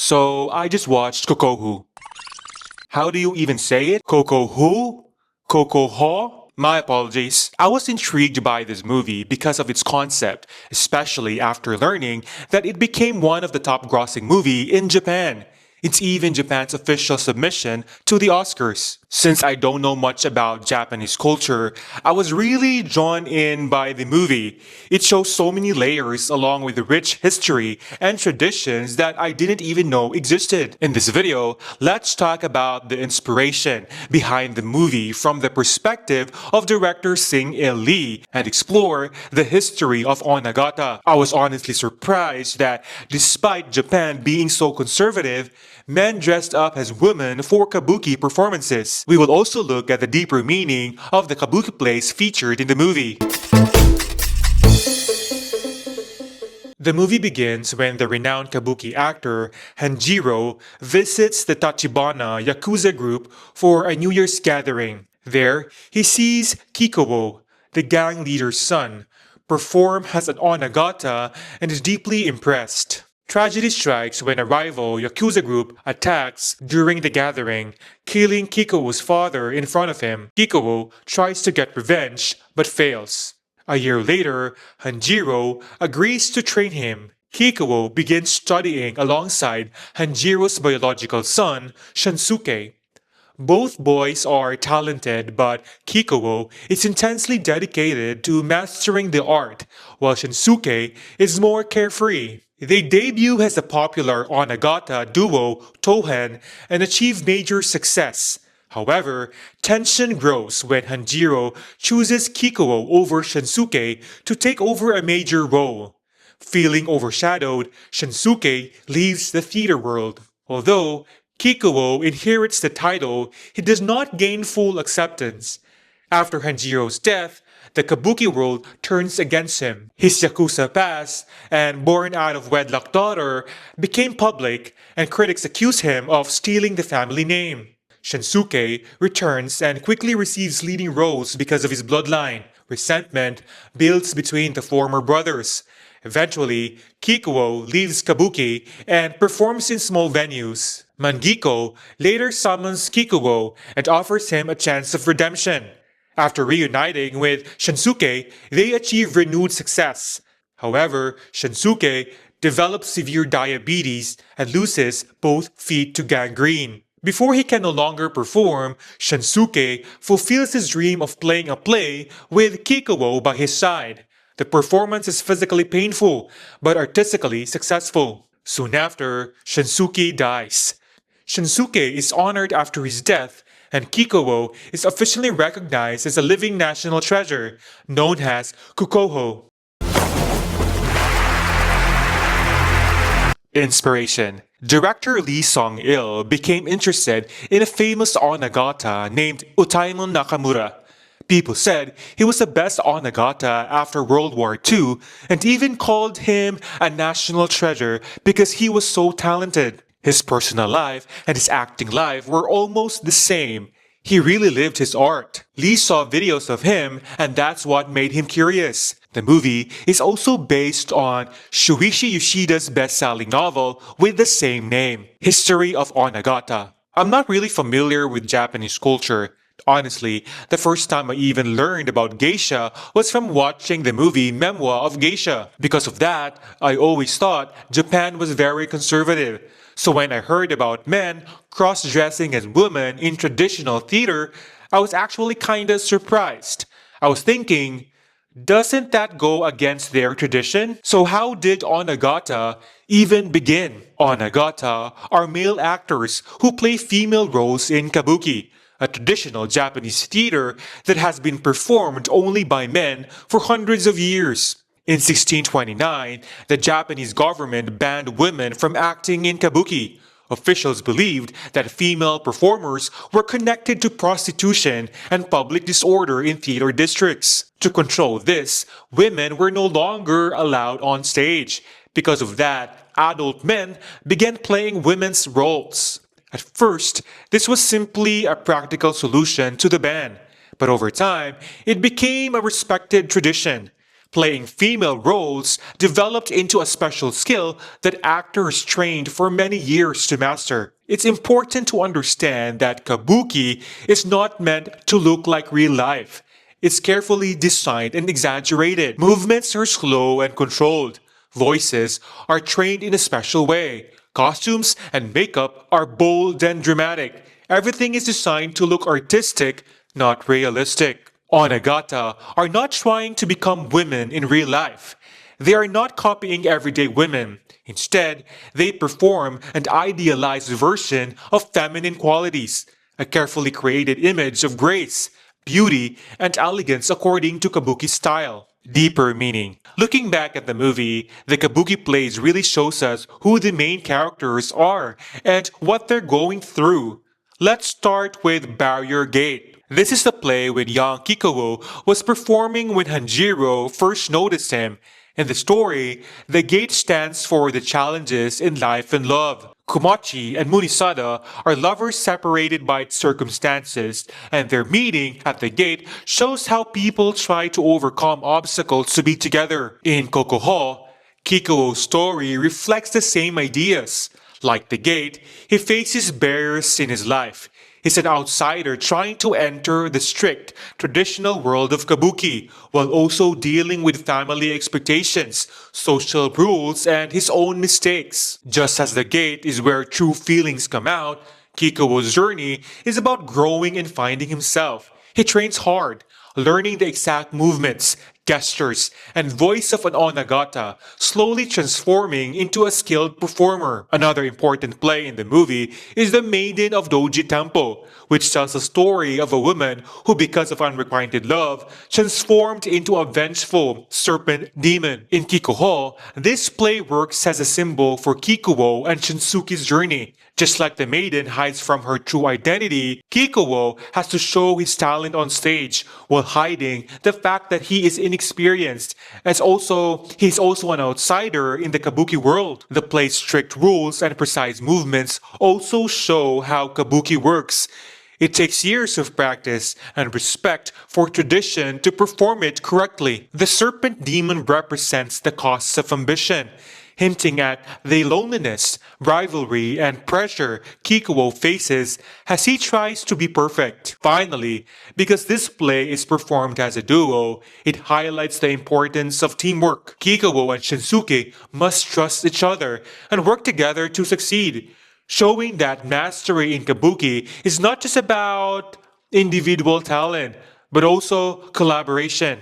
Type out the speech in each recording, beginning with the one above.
So I just watched Kokuho. How do you even say it? Kokuho? Kokuho? My apologies. I was intrigued by this movie because of its concept, especially after learning that it became one of the top grossing movie in Japan. It's even Japan's official submission to the Oscars. Since I don't know much about Japanese culture, I was really drawn in by the movie. It shows so many layers along with the rich history and traditions that I didn't even know existed. In this video, let's talk about the inspiration behind the movie from the perspective of director Sing-il Lee and explore the history of Onagata. I was honestly surprised that despite Japan being so conservative, men dressed up as women for Kabuki performances. We will also look at the deeper meaning of the Kabuki plays featured in the movie. The movie begins when the renowned Kabuki actor Hanjiro visits the Tachibana Yakuza group for a New Year's gathering. There, he sees Kikuo, the gang leader's son, perform as an Onagata and is deeply impressed. Tragedy strikes when a rival Yakuza group attacks during the gathering, killing Kikuo's father in front of him. Kikuo tries to get revenge but fails. A year later, Hanjiro agrees to train him. Kikuo begins studying alongside Hanjiro's biological son, Shunsuke. Both boys are talented, but Kikuo is intensely dedicated to mastering the art, while Shunsuke is more carefree. They debut as a popular Onagata duo, Tohen, and achieve major success. However, tension grows when Hanjiro chooses Kikuo over Shunsuke to take over a major role. Feeling overshadowed, Shunsuke leaves the theater world. Although Kikuo inherits the title, he does not gain full acceptance. After Hanjiro's death, the Kabuki world turns against him. His Yakuza past and born out of wedlock daughter became public, and critics accuse him of stealing the family name. Shunsuke returns and quickly receives leading roles because of his bloodline. Resentment builds between the former brothers. Eventually, Kikuo leaves Kabuki and performs in small venues. Mangiko later summons Kikuo and offers him a chance of redemption. After reuniting with Shunsuke, they achieve renewed success. However, Shunsuke develops severe diabetes and loses both feet to gangrene. Before he can no longer perform, Shunsuke fulfills his dream of playing a play with Kikuo by his side. The performance is physically painful, but artistically successful. Soon after, Shunsuke dies. Shunsuke is honored after his death, and Kikuo is officially recognized as a living national treasure, known as Kokuho. Inspiration. Director Lee Song-il became interested in a famous Onagata named Utaemon Nakamura. People said he was the best Onagata after World War II and even called him a national treasure because he was so talented. His personal life and his acting life were almost the same. He really lived his art. Lee saw videos of him, and that's what made him curious. The movie is also based on Shuichi Yoshida's best-selling novel with the same name, History of Onagata. I'm not really familiar with Japanese culture. Honestly, the first time I even learned about geisha was from watching the movie Memoir of Geisha. Because of that, I always thought Japan was very conservative. So when I heard about men cross-dressing as women in traditional theater, I was actually kinda surprised. I was thinking, doesn't that go against their tradition? So how did Onagata even begin? Onagata are male actors who play female roles in Kabuki, a traditional Japanese theater that has been performed only by men for hundreds of years. In 1629, the Japanese government banned women from acting in Kabuki. Officials believed that female performers were connected to prostitution and public disorder in theater districts. To control this, women were no longer allowed on stage. Because of that, adult men began playing women's roles. At first, this was simply a practical solution to the ban, but over time, it became a respected tradition. Playing female roles developed into a special skill that actors trained for many years to master. It's important to understand that Kabuki is not meant to look like real life. It's carefully designed and exaggerated. Movements are slow and controlled. Voices are trained in a special way. Costumes and makeup are bold and dramatic. Everything is designed to look artistic, not realistic. Onagata are not trying to become women in real life. They are not copying everyday women. Instead, they perform an idealized version of feminine qualities, a carefully created image of grace, beauty, and elegance according to Kabuki style. Deeper meaning. Looking back at the movie, the Kabuki plays really shows us who the main characters are and what they're going through. Let's start with Barrier Gate. This is the play when young Kikuo was performing when Hanjiro first noticed him. In the story, the gate stands for the challenges in life and love. Komachi and Munisada are lovers separated by circumstances, and their meeting at the gate shows how people try to overcome obstacles to be together. In Kokuho, Kikuo's story reflects the same ideas. Like the gate, he faces barriers in his life. He's an outsider trying to enter the strict, traditional world of Kabuki, while also dealing with family expectations, social rules, and his own mistakes. Just as the gate is where true feelings come out, Kikuo's journey is about growing and finding himself. He trains hard, learning the exact movements, gestures, and voice of an onnagata, slowly transforming into a skilled performer. Another important play in the movie is the Maiden of Dojoji Temple, which tells a story of a woman who, because of unrequited love, transformed into a vengeful serpent demon. In Kikuho, this play works as a symbol for Kikuo and Shunsuke's journey. Just like the maiden hides from her true identity, Kikuo has to show his talent on stage while hiding the fact that he is inexperienced, as he's also an outsider in the Kabuki world. The play's strict rules and precise movements also show how Kabuki works. It takes years of practice and respect for tradition to perform it correctly. The serpent demon represents the costs of ambition, hinting at the loneliness, rivalry, and pressure Kikuo faces as he tries to be perfect. Finally, because this play is performed as a duo, it highlights the importance of teamwork. Kikuo and Shunsuke must trust each other and work together to succeed, showing that mastery in Kabuki is not just about individual talent, but also collaboration.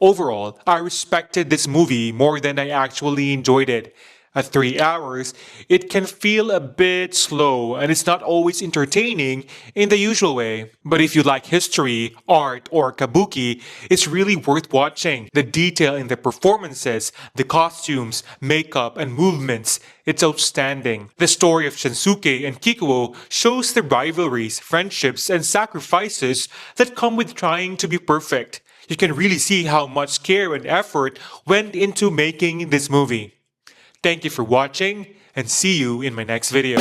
Overall, I respected this movie more than I actually enjoyed it. At 3 hours, it can feel a bit slow and it's not always entertaining in the usual way. But if you like history, art, or Kabuki, it's really worth watching. The detail in the performances, the costumes, makeup, and movements, it's outstanding. The story of Shunsuke and Kikuo shows the rivalries, friendships, and sacrifices that come with trying to be perfect. You can really see how much care and effort went into making this movie. Thank you for watching and see you in my next video.